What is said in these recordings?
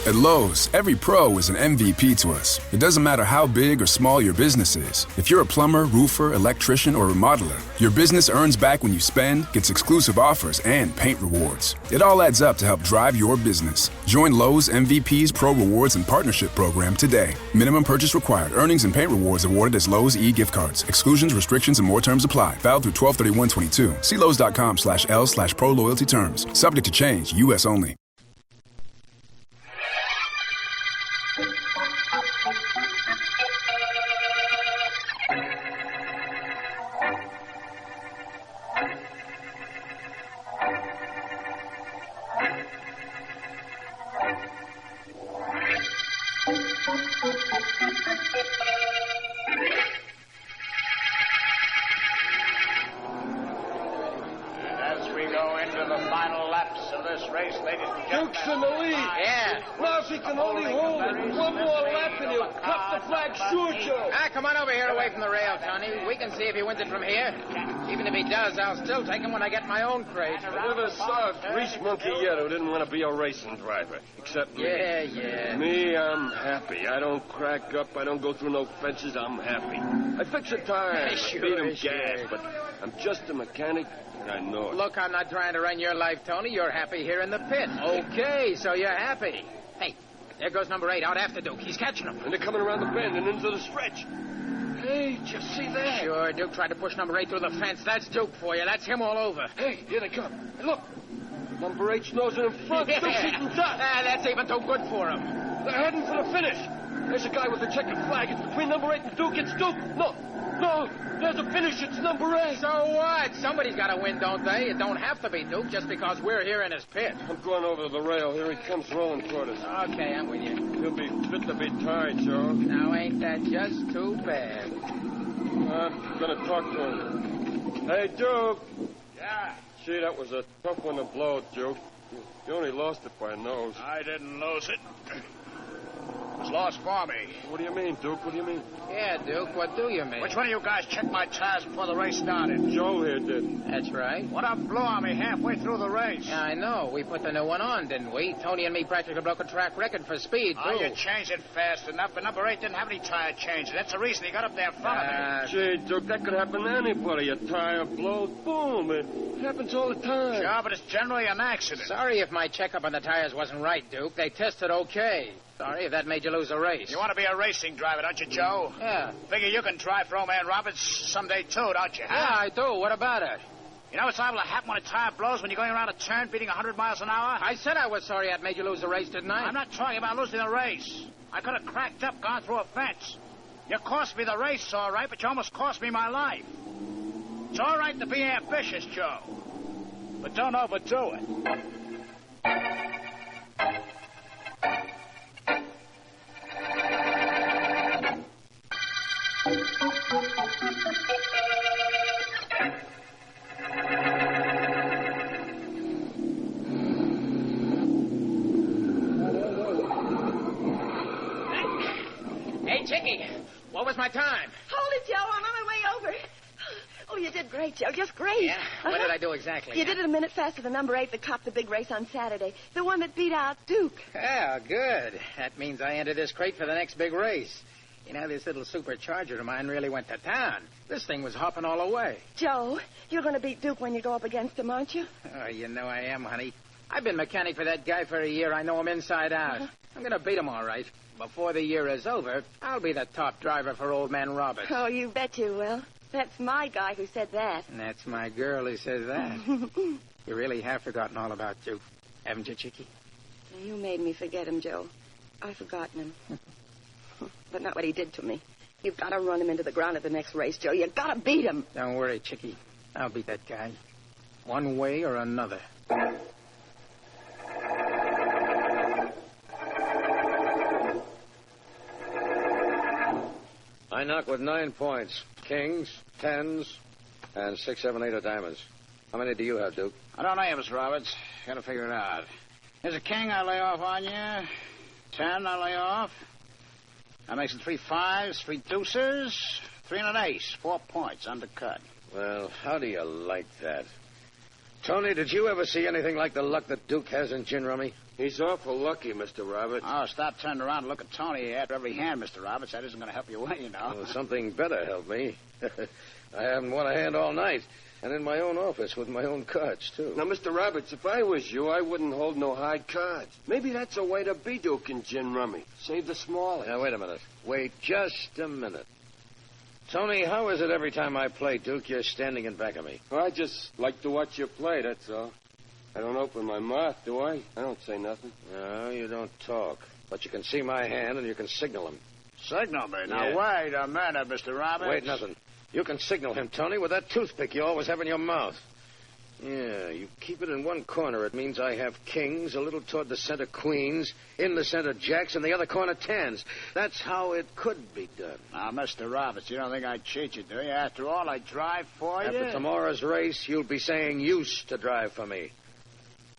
At Lowe's, every pro is an MVP to us. It doesn't matter how big or small your business is. If you're a plumber, roofer, electrician, or remodeler, your business earns back when you spend, gets exclusive offers, and paint rewards. It all adds up to help drive your business. Join Lowe's MVP's Pro Rewards and Partnership Program today. Minimum purchase required. Earnings and paint rewards awarded as Lowe's e-gift cards. Exclusions, restrictions, and more terms apply. Valid through 12/31/22. See Lowes.com/L/Pro Loyalty terms. Subject to change. U.S. only. See if he wins it from here. Even if he does, I'll still take him when I get my own crate. I never saw a grease monkey yet who didn't want to be a racing driver. Except me. Yeah. Me, I'm happy. I don't crack up. I don't go through no fences. I'm happy. I fix a tire. Sure, beat him gas. But I'm just a mechanic, and I know it. Look, I'm not trying to run your life, Tony. You're happy here in the pit. Okay, so you're happy. Hey, there goes number 8 out after Duke. He's catching him. And they're coming around the bend and into the stretch. Hey, did you see that? Sure, Duke tried to push number 8 through the fence. That's Duke for you. That's him all over. Hey, here they come. Hey, look. Number 8's nosing in front. Yeah. Duke's eating top. That's even too good for him. They're heading for the finish. There's a guy with a checkered flag. It's between number 8 and Duke. It's Duke. No. There's a finish. It's number 8. So what? Somebody's got to win, don't they? It don't have to be Duke just because we're here in his pit. I'm going over to the rail. Here he comes rolling toward us. Okay, I'm with you. He'll be fit to be tied, Joe. Now, ain't that just too bad? I'm going to talk to him. Hey, Duke. Yeah? Gee, that was a tough one to blow, Duke. You only lost it by a nose. I didn't lose it. It was lost for me. What do you mean, Duke? What do you mean? Yeah, Duke, what do you mean? Which one of you guys checked my tires before the race started? Joe here did. That's right. What a blow on me halfway through the race. Yeah, I know. We put the new one on, didn't we? Tony and me practically broke a track record for speed, too. Oh, you changed it fast enough, but number 8 didn't have any tire changes. That's the reason he got up there in front of me. Gee, Duke, that could happen to anybody. A tire blows, boom. It happens all the time. Sure, but it's generally an accident. Sorry if my checkup on the tires wasn't right, Duke. They tested okay. Sorry if that made you lose a race. You want to be a racing driver, don't you, Joe? Yeah. Figure you can drive for old man Roberts someday, too, don't you? Huh? Yeah, I do. What about it? You know what's liable to happen when a tire blows when you're going around a turn beating 100 miles an hour? I said I was sorry I'd made you lose the race, didn't I? I'm not talking about losing the race. I could have cracked up, gone through a fence. You cost me the race, all right, but you almost cost me my life. It's all right to be ambitious, Joe, but don't overdo it. Hey, Chicky, what was my time? Hold it, Joe. I'm on my way over. Oh, you did great, Joe. Just great. Yeah? What did I do exactly? You did it a minute faster than number 8 that copped the big race on Saturday. The one that beat out Duke. Yeah, good. That means I enter this crate for the next big race. You know, this little supercharger of mine really went to town. This thing was hopping all the way. Joe, you're going to beat Duke when you go up against him, aren't you? Oh, you know I am, honey. I've been mechanic for that guy for a year. I know him inside out. I'm going to beat him all right. Before the year is over, I'll be the top driver for old man Roberts. Oh, you bet you will. That's my guy who said that. And that's my girl who says that. You really have forgotten all about Duke, haven't you, Chicky? You made me forget him, Joe. I've forgotten him. But not what he did to me. You've got to run him into the ground at the next race, Joe. You've got to beat him. Don't worry, Chicky. I'll beat that guy. One way or another. I knock with 9 points. Kings, 10s, and 6, 7, 8 of diamonds. How many do you have, Duke? I don't know you, Mr. Roberts. Got to figure it out. Here's a king I lay off on you. 10 I lay off. That makes it 3 5s, 3 deuces, 3 and an ace. 4 points, undercut. Well, how do you like that? Tony, did you ever see anything like the luck that Duke has in gin rummy? He's awful lucky, Mr. Roberts. Oh, stop turning around and look at Tony after every hand, Mr. Roberts. That isn't going to help you win, you know. Well, something better helped me. I haven't won a hand all night. And in my own office with my own cards, too. Now, Mr. Roberts, if I was you, I wouldn't hold no high cards. Maybe that's a way to be Duke in gin rummy. Save the smallies. Now, wait a minute. Wait just a minute. Tony, how is it every time I play, Duke, you're standing in back of me? Well, I just like to watch you play, that's all. I don't open my mouth, do I? I don't say nothing. No, you don't talk. But you can see my hand and you can signal him. Signal me. Now, Yeah. wait a minute, Mr. Roberts. Wait, nothing. You can signal him, Tony, with that toothpick you always have in your mouth. Yeah, you keep it in one corner. It means I have kings, a little toward the center queens, in the center jacks, and the other corner tens. That's how it could be done. Now, Mr. Roberts, you don't think I'd cheat you, do you? After all, I drive for you. After tomorrow's race, you'll be saying used to drive for me.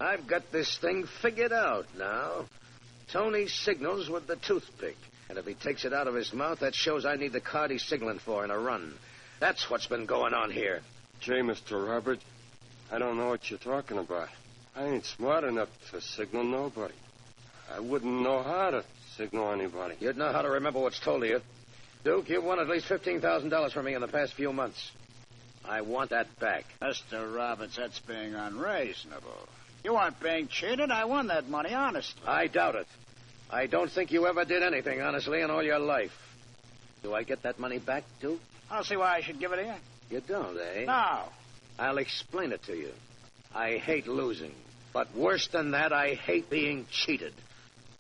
I've got this thing figured out now. Tony signals with the toothpick. And if he takes it out of his mouth, that shows I need the card he's signaling for in a run. That's what's been going on here. Gee, Mr. Roberts, I don't know what you're talking about. I ain't smart enough to signal nobody. I wouldn't know how to signal anybody. You'd know how to remember what's told to you. Duke, you've won at least $15,000 from me in the past few months. I want that back. Mr. Roberts, that's being unreasonable. You weren't being cheated. I won that money, honestly. I doubt it. I don't think you ever did anything, honestly, in all your life. Do I get that money back, Duke? I don't see why I should give it to you. You don't, eh? No. I'll explain it to you. I hate losing. But worse than that, I hate being cheated.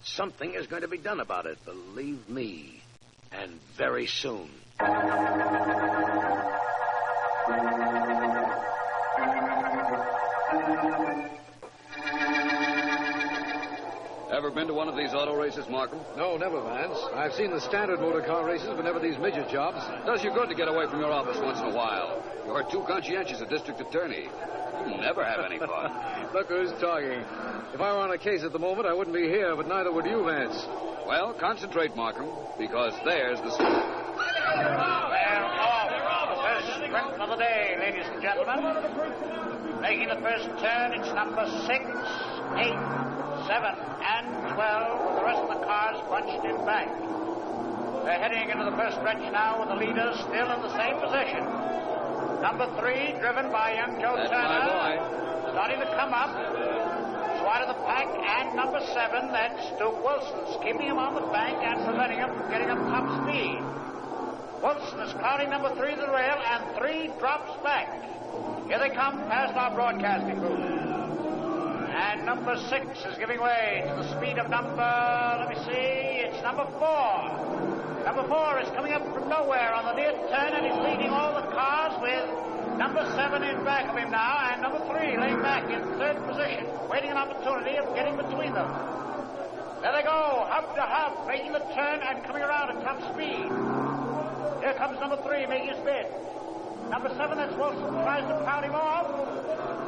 Something is going to be done about it, believe me. And very soon. Ever been to one of these auto races, Markham? No, never, Vance. I've seen the standard motor car races, but never these midget jobs. Does you good to get away from your office once in a while. You're too conscientious a district attorney. You'll never have any fun. Look who's talking. If I were on a case at the moment, I wouldn't be here, but neither would you, Vance. Well, concentrate, Markham, because there's the score. They're off. The first sprint of the day, ladies and gentlemen. Making the first turn, it's number 6, 8, 7, and 12, with the rest of the cars bunched in back. They're heading into the first stretch now with the leaders still in the same position. Number 3, driven by young Joe That's Turner, my boy. starting to come up. Wide of the pack, and number 7, that's Duke Wilson's, keeping him on the bank and preventing him from getting up top speed. Wilson is crowding number 3 to the rail, and 3 drops back. Here they come past our broadcasting booth. And number 6 is giving way to the speed of it's number 4. Number 4 is coming up from nowhere on the near turn, and he's leading all the cars with number 7 in back of him now, and number 3 laying back in third position, waiting an opportunity of getting between them. There they go, hub to hub, making the turn and coming around at top speed. Here comes number 3 making his bid. Number 7, that's Wilson, tries to pound him off.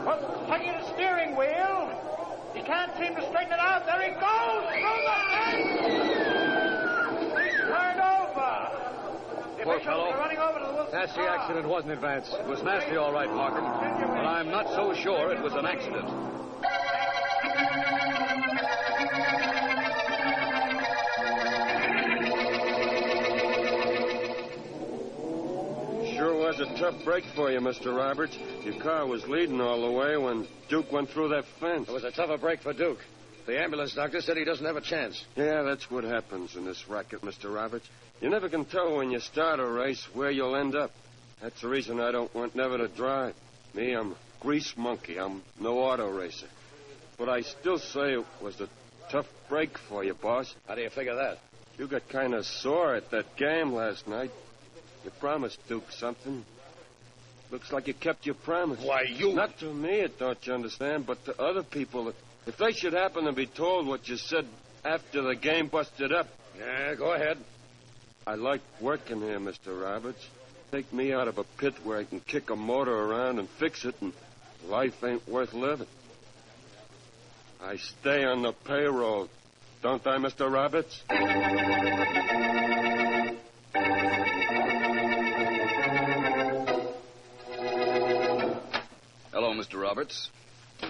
Wilson's tugging at the steering wheel. He can't seem to straighten it out. There he goes! Through the fence! He's turned over. The Poor officials fellow. are running over to the Wilson Nasty car. accident, wasn't it, Vance? It was nasty, all right, Markham. But I'm not so sure it was an accident. Sure was a tough break for you, Mr. Roberts. Your car was leading all the way when Duke went through that fence. It was a tougher break for Duke. The ambulance doctor said he doesn't have a chance. Yeah, that's what happens in this racket, Mr. Roberts. You never can tell when you start a race where you'll end up. That's the reason I don't want never to drive. Me, I'm a grease monkey. I'm no auto racer. But I still say it was a tough break for you, boss. How do you figure that? You got kind of sore at that game last night. You promised Duke something. Looks like you kept your promise. Why, you... Not to me, don't you understand, but to other people. If they should happen to be told what you said after the game busted up. Yeah, go ahead. I like working here, Mr. Roberts. Take me out of a pit where I can kick a motor around and fix it, and life ain't worth living. I stay on the payroll, don't I, Mr. Roberts? Hello, Mr. Roberts.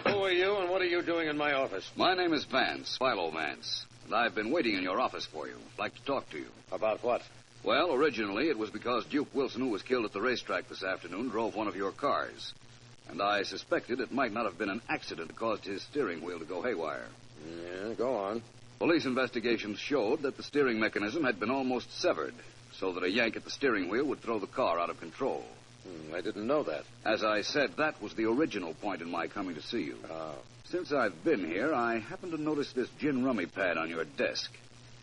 Who are you and what are you doing in my office? My name is Vance, Philo Vance, and I've been waiting in your office for you. I'd like to talk to you. About what? Well, originally it was because Duke Wilson, who was killed at the racetrack this afternoon, drove one of your cars. And I suspected it might not have been an accident that caused his steering wheel to go haywire. Yeah, go on. Police investigations showed that the steering mechanism had been almost severed, so that a yank at the steering wheel would throw the car out of control. I didn't know that. As I said, that was the original point in my coming to see you. Oh. Since I've been here, I happened to notice this gin rummy pad on your desk,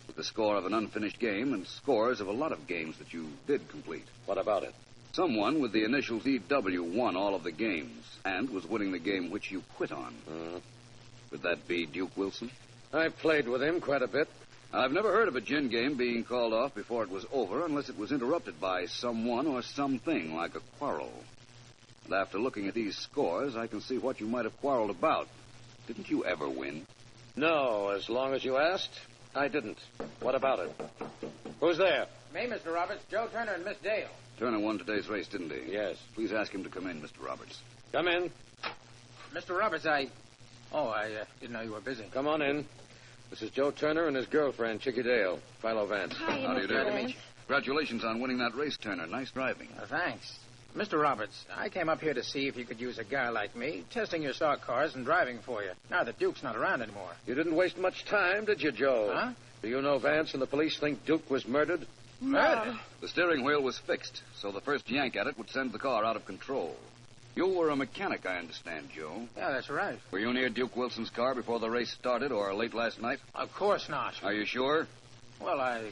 with the score of an unfinished game and scores of a lot of games that you did complete. What about it? Someone with the initials EW won all of the games and was winning the game which you quit on. Could that be Duke Wilson? I played with him quite a bit. I've never heard of a gin game being called off before it was over unless it was interrupted by someone or something like a quarrel. And after looking at these scores, I can see what you might have quarreled about. Didn't you ever win? No, as long as you asked, I didn't. What about it? Who's there? Me, Mr. Roberts, Joe Turner, and Miss Dale. Turner won today's race, didn't he? Yes. Please ask him to come in, Mr. Roberts. Come in. Mr. Roberts, I didn't know you were busy. Come on in. This is Joe Turner and his girlfriend, Chickie Dale, Philo Vance. Hi, How do you Mr. do? Glad to meet Vance. you. Congratulations on winning that race, Turner. Nice driving. Thanks. Mr. Roberts, I came up here to see if you could use a guy like me, testing your stock cars and driving for you, now that Duke's not around anymore. You didn't waste much time, did you, Joe? Huh? Do you know Vance and the police think Duke was murdered? Murder? The steering wheel was fixed, so the first yank at it would send the car out of control. You were a mechanic, I understand, Joe. Yeah, that's right. Were you near Duke Wilson's car before the race started or late last night? Of course not. Are you sure? Well, I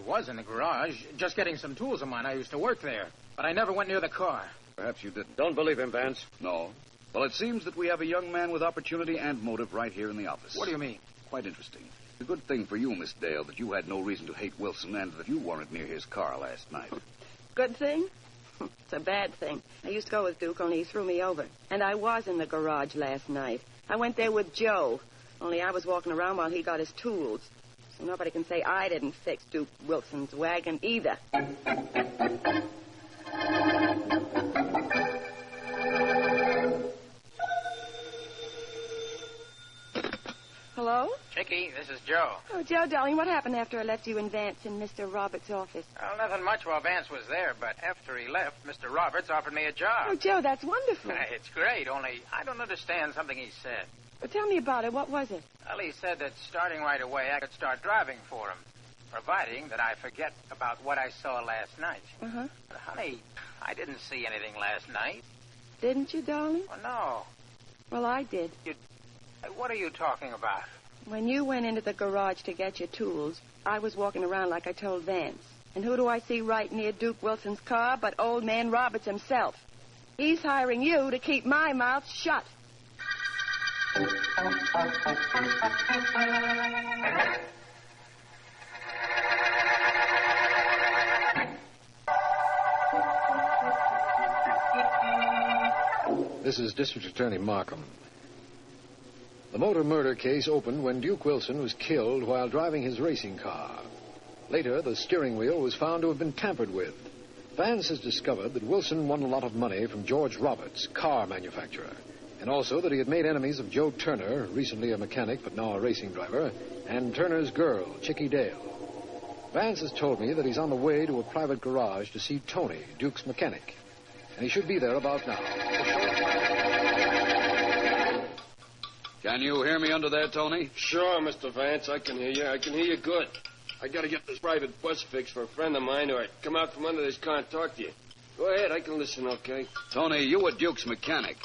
was in the garage, just getting some tools of mine. I used to work there. But I never went near the car. Perhaps you didn't. Don't believe him, Vance. No. Well, it seems that we have a young man with opportunity and motive right here in the office. What do you mean? Quite interesting. It's a good thing for you, Miss Dale, that you had no reason to hate Wilson and that you weren't near his car last night. Good thing? It's a bad thing. I used to go with Duke, only he threw me over. And I was in the garage last night. I went there with Joe, only I was walking around while he got his tools. So nobody can say I didn't fix Duke Wilson's wagon either. Hello? Chickie, this is Joe. Oh, Joe, darling, what happened after I left you in Vance in Mr. Roberts' office? Well, nothing much while Vance was there, but after he left, Mr. Roberts offered me a Oh, job. Joe, that's wonderful. It's great, only I don't understand something he said. Well, tell me about it. What was it? Well, he said that starting right away, I could start driving for him, providing that I forget about what I saw last night. Uh-huh. But, honey, I didn't see anything last night. Didn't you, darling? Well, no. Well, I did. What are you talking about? When you went into the garage to get your tools, I was walking around like I told Vance. And who do I see right near Duke Wilson's car but old man Roberts himself? He's hiring you to keep my mouth shut. This is District Attorney Markham. The motor murder case opened when Duke Wilson was killed while driving his racing car. Later, the steering wheel was found to have been tampered with. Vance has discovered that Wilson won a lot of money from George Roberts, car manufacturer, and also that he had made enemies of Joe Turner, recently a mechanic but now a racing driver, and Turner's girl, Chickie Dale. Vance has told me that he's on the way to a private garage to see Tony, Duke's mechanic, and he should be there about now. Can you hear me under there, Tony? Sure, Mr. Vance, I can hear you. I can hear you good. I gotta get this private bus fixed for a friend of mine, or I'd come out from under this car and talk to you. Go ahead, I can listen, okay? Tony, you were Duke's mechanic.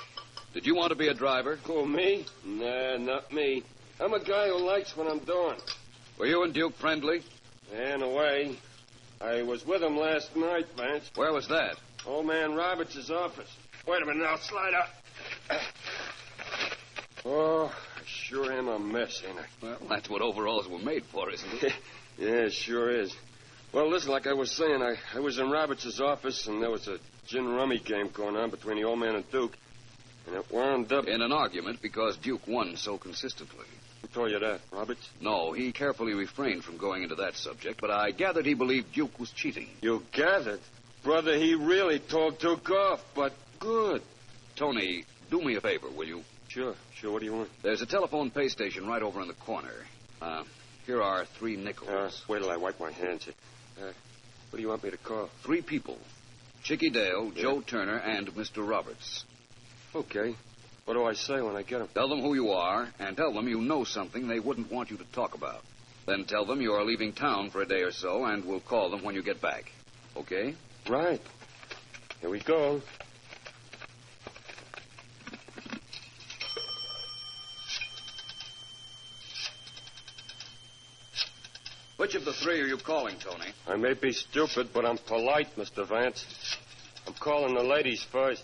Did you want to be a driver? Who, me? Nah, not me. I'm a guy who likes what I'm doing. Were you and Duke friendly? In a way. I was with him last night, Vance. Where was that? Old man Roberts' office. Wait a minute, I'll slide up. Oh, I sure am a mess, ain't I? Well, that's what overalls were made for, isn't it? Yeah, it sure is. Well, listen, like I was saying, I was in Roberts' office, and there was a gin rummy game going on between the old man and Duke. And it wound up... In an argument because Duke won so consistently. Who told you that, Roberts? No, he carefully refrained from going into that subject, but I gathered he believed Duke was cheating. You gathered? Brother, he really told Duke off, but good. Tony, do me a favor, will you? Sure. What do you want? There's a telephone pay station right over in the corner. Here are 3 nickels. Wait till I wipe my hands. What do you want me to call? 3 people. Chicky Dale, Joe Turner, and Mr. Roberts. Okay. What do I say when I get them? Tell them who you are, and tell them you know something they wouldn't want you to talk about. Then tell them you are leaving town for a day or so, and we'll call them when you get back. Okay? Right. Here we go. Which of the 3 are you calling, Tony? I may be stupid, but I'm polite, Mr. Vance. I'm calling the ladies first.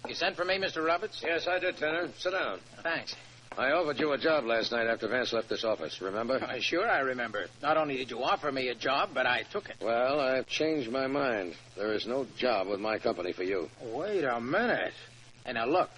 You sent for me, Mr. Roberts? Yes, I did, Turner. Sit down. Thanks. I offered you a job last night after Vance left this office, remember? Sure, I remember. Not only did you offer me a job, but I took it. Well, I've changed my mind. There is no job with my company for you. Wait a minute. And now, look,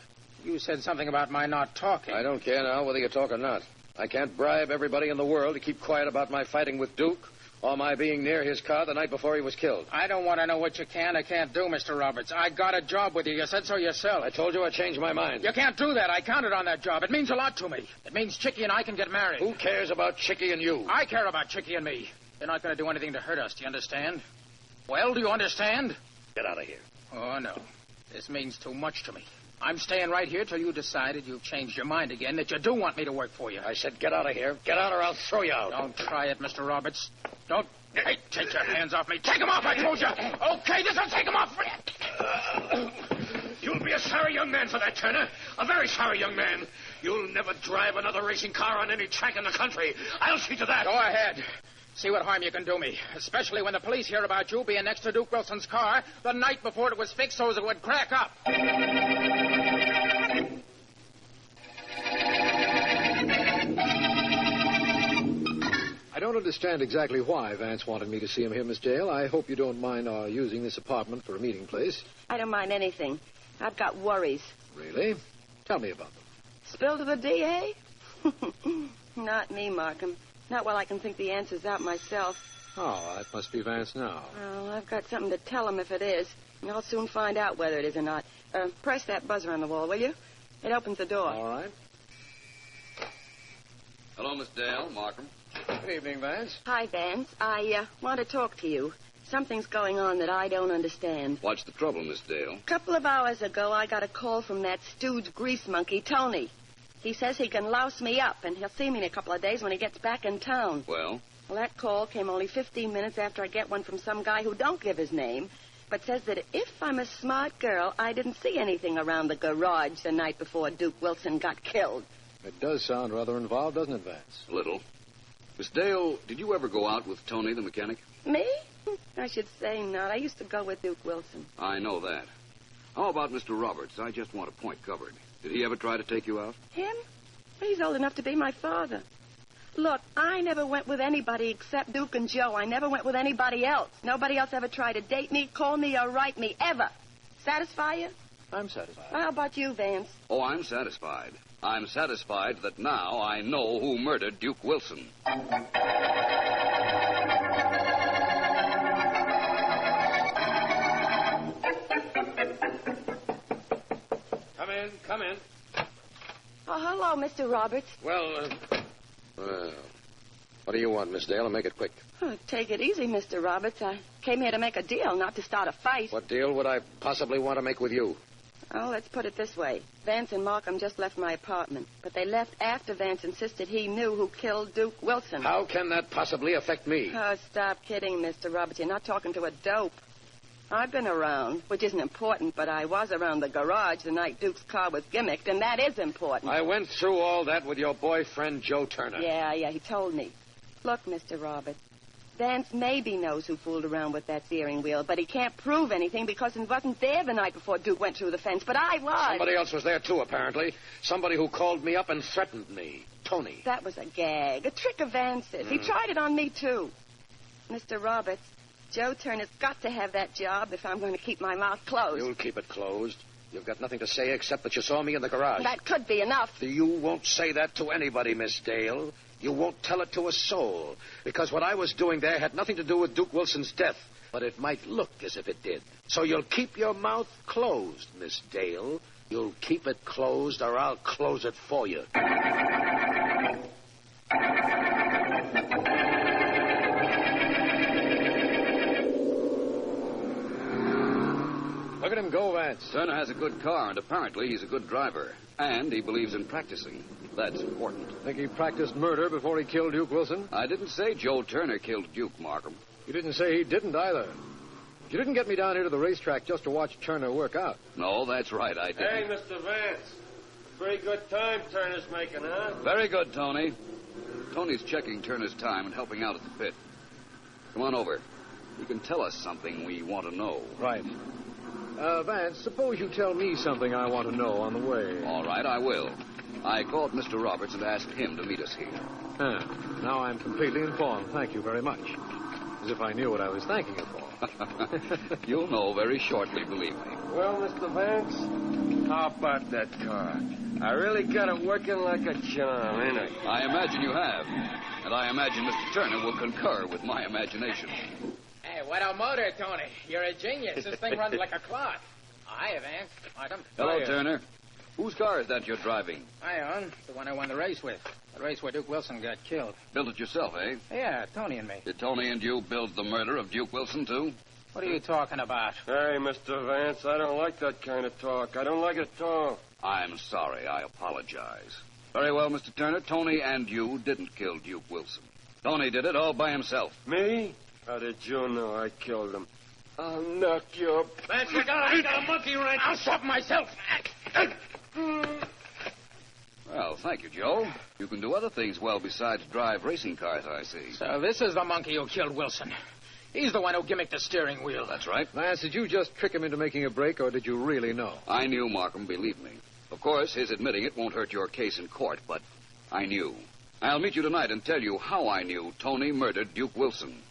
you said something about my not talking. I don't care now whether you talk or not. I can't bribe everybody in the world to keep quiet about my fighting with Duke or my being near his car the night before he was killed. I don't want to know what you can or can't do, Mr. Roberts. I got a job with you. You said so yourself. I told you I changed my mind. You can't do that. I counted on that job. It means a lot to me. It means Chicky and I can get married. Who cares about Chicky and you? I care about Chicky and me. They're not going to do anything to hurt us. Do you understand? Well, do you understand? Get out of here. Oh, no. This means too much to me. I'm staying right here till you decided you've changed your mind again, that you do want me to work for you. I said get out of here. Get out or I'll throw you out. Don't try it, Mr. Roberts. Don't. Hey, take your hands off me. Take them off, I told you. Okay, this'll take them off. You'll be a sorry young man for that, Turner. A very sorry young man. You'll never drive another racing car on any track in the country. I'll see to that. Go ahead. See what harm you can do me, especially when the police hear about you being next to Duke Wilson's car the night before it was fixed so as it would crack up. I don't understand exactly why Vance wanted me to see him here, Miss Dale. I hope you don't mind our using this apartment for a meeting place. I don't mind anything. I've got worries. Really? Tell me about them. Spill to the DA? Not me, Markham. Not while I can think the answers out myself. Oh, that must be Vance now. Oh, I've got something to tell him if it is. And I'll soon find out whether it is or not. Press that buzzer on the wall, will you? It opens the door. All right. Hello, Miss Dale. Markham. Good evening, Vance. Hi, Vance. I want to talk to you. Something's going on that I don't understand. What's the trouble, Miss Dale? A couple of hours ago, I got a call from that stooge grease monkey, Tony. He says he can louse me up, and he'll see me in a couple of days when he gets back in town. Well? Well, that call came only 15 minutes after I get one from some guy who don't give his name, but says that if I'm a smart girl, I didn't see anything around the garage the night before Duke Wilson got killed. It does sound rather involved, doesn't it, Vance? A little. Miss Dale, did you ever go out with Tony, the mechanic? Me? I should say not. I used to go with Duke Wilson. I know that. How about Mr. Roberts? I just want a point covered. Did he ever try to take you out? Him? He's old enough to be my father. Look, I never went with anybody except Duke and Joe. I never went with anybody else. Nobody else ever tried to date me, call me, or write me, ever. Satisfy you? I'm satisfied. Well, how about you, Vance? Oh, I'm satisfied. I'm satisfied that now I know who murdered Duke Wilson. Come in. Oh, hello, Mr. Roberts. Well, what do you want, Miss Dale? And make it quick. Oh, take it easy, Mr. Roberts. I came here to make a deal, not to start a fight. What deal would I possibly want to make with you? Oh, let's put it this way. Vance and Markham just left my apartment, but they left after Vance insisted he knew who killed Duke Wilson. How can that possibly affect me? Oh, stop kidding, Mr. Roberts. You're not talking to a dope. I've been around, which isn't important, but I was around the garage the night Duke's car was gimmicked, and that is important. I went through all that with your boyfriend, Joe Turner. Yeah, he told me. Look, Mr. Roberts, Vance maybe knows who fooled around with that steering wheel, but he can't prove anything because he wasn't there the night before Duke went through the fence, but I was. Somebody else was there, too, apparently. Somebody who called me up and threatened me. Tony. That was a gag, a trick of Vance's. He tried it on me, too. Mr. Roberts, Joe Turner's got to have that job if I'm going to keep my mouth closed. You'll keep it closed. You've got nothing to say except that you saw me in the garage. That could be enough. You won't say that to anybody, Miss Dale. You won't tell it to a soul, because what I was doing there had nothing to do with Duke Wilson's death, but it might look as if it did. So you'll keep your mouth closed, Miss Dale. You'll keep it closed, or I'll close it for you. Look at him go, Vance. Turner has a good car, and apparently he's a good driver. And he believes in practicing. That's important. Think he practiced murder before he killed Duke Wilson? I didn't say Joe Turner killed Duke, Markham. You didn't say he didn't either. You didn't get me down here to the racetrack just to watch Turner work out. No, that's right, I didn't. Hey, Mr. Vance. Pretty good time Turner's making, huh? Very good, Tony. Tony's checking Turner's time and helping out at the pit. Come on over. You can tell us something we want to know. Right. Vance, suppose you tell me something I want to know on the way. All right, I will. I called Mr. Roberts and asked him to meet us here. Now I'm completely informed. Thank you very much. As if I knew what I was thanking you for. You'll know very shortly, believe me. Well, Mr. Vance, how about that car? I really got it working like a charm, ain't I? I imagine you have. And I imagine Mr. Turner will concur with my imagination. Hey, what a motor, Tony. You're a genius. This thing runs like a clock. Hiya, Vance. Welcome. Hello, Turner. Whose car is that you're driving? I own the one I won the race with. The race where Duke Wilson got killed. Built it yourself, eh? Yeah, Tony and me. Did Tony and you build the murder of Duke Wilson, too? What are you talking about? Hey, Mr. Vance, I don't like that kind of talk. I don't like it at all. I'm sorry. I apologize. Very well, Mr. Turner. Tony and you didn't kill Duke Wilson. Tony did it all by himself. Me? How did you know I killed him? I'll knock you up. Vance, look out. I got a monkey wrench. I'll stop myself. Well, thank you, Joe. You can do other things well besides drive racing cars, I see. So this is the monkey who killed Wilson. He's the one who gimmicked the steering wheel. That's right. Vance, did you just trick him into making a break, or did you really know? I knew, Markham, believe me. Of course, his admitting it won't hurt your case in court, but I knew. I'll meet you tonight and tell you how I knew Tony murdered Duke Wilson.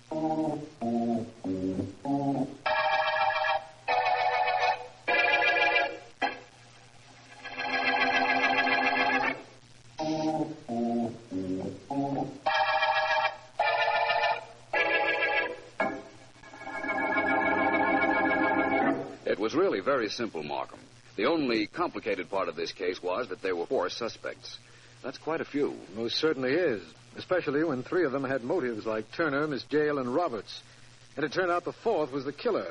It was really very simple, Markham. The only complicated part of this case was that there were 4 suspects. That's quite a few. Most certainly is. Especially when 3 of them had motives like Turner, Miss Dale, and Roberts. And it turned out the 4th was the killer.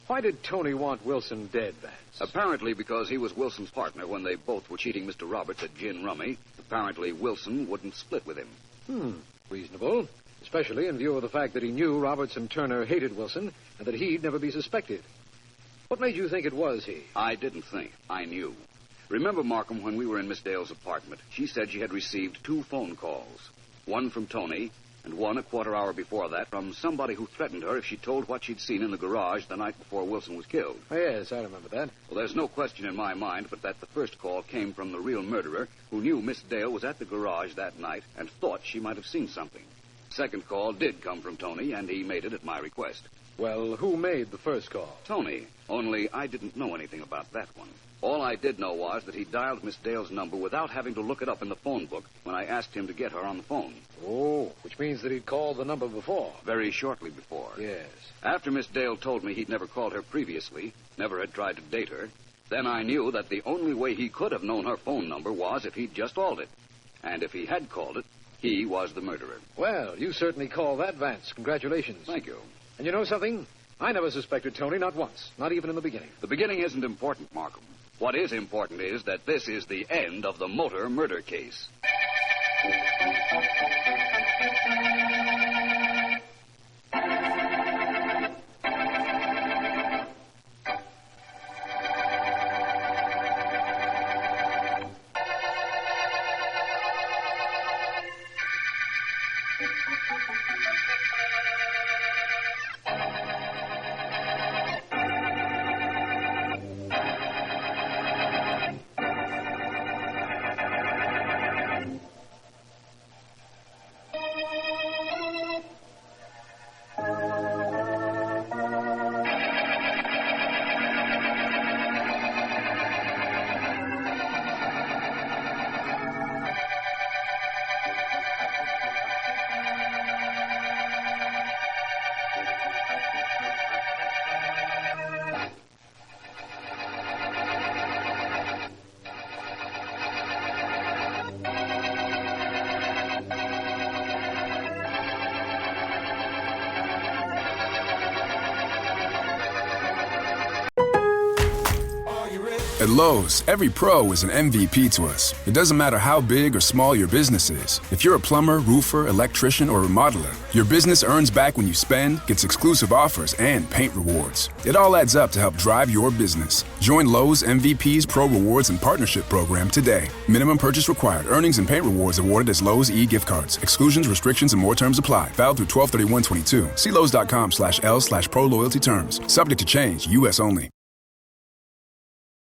Why did Tony want Wilson dead, Vance? Apparently because he was Wilson's partner when they both were cheating Mr. Roberts at gin rummy. Apparently Wilson wouldn't split with him. Reasonable. Especially in view of the fact that he knew Roberts and Turner hated Wilson and that he'd never be suspected. What made you think it was he? I didn't think. I knew. Remember, Markham, when we were in Miss Dale's apartment, she said she had received 2 phone calls. One from Tony, and one a quarter hour before that from somebody who threatened her if she told what she'd seen in the garage the night before Wilson was killed. Oh, yes, I remember that. Well, there's no question in my mind but that the first call came from the real murderer who knew Miss Dale was at the garage that night and thought she might have seen something. Second call did come from Tony, and he made it at my request. Well, who made the first call? Tony. Only I didn't know anything about that one. All I did know was that he dialed Miss Dale's number without having to look it up in the phone book when I asked him to get her on the phone. Oh, which means that he'd called the number before. Very shortly before. Yes. After Miss Dale told me he'd never called her previously, never had tried to date her, then I knew that the only way he could have known her phone number was if he'd just called it. And if he had called it, he was the murderer. Well, you certainly called that, Vance. Congratulations. Thank you. And you know something? I never suspected Tony, not once. Not even in the beginning. The beginning isn't important, Markham. What is important is that this is the end of the motor murder case. At Lowe's, every pro is an MVP to us. It doesn't matter how big or small your business is. If you're a plumber, roofer, electrician, or remodeler, your business earns back when you spend, gets exclusive offers, and paint rewards. It all adds up to help drive your business. Join Lowe's MVP's Pro Rewards and Partnership Program today. Minimum purchase required. Earnings and paint rewards awarded as Lowe's e-gift cards. Exclusions, restrictions, and more terms apply. Valid through 12/31/22. See Lowe's.com/L/Pro Loyalty terms. Subject to change. U.S. only.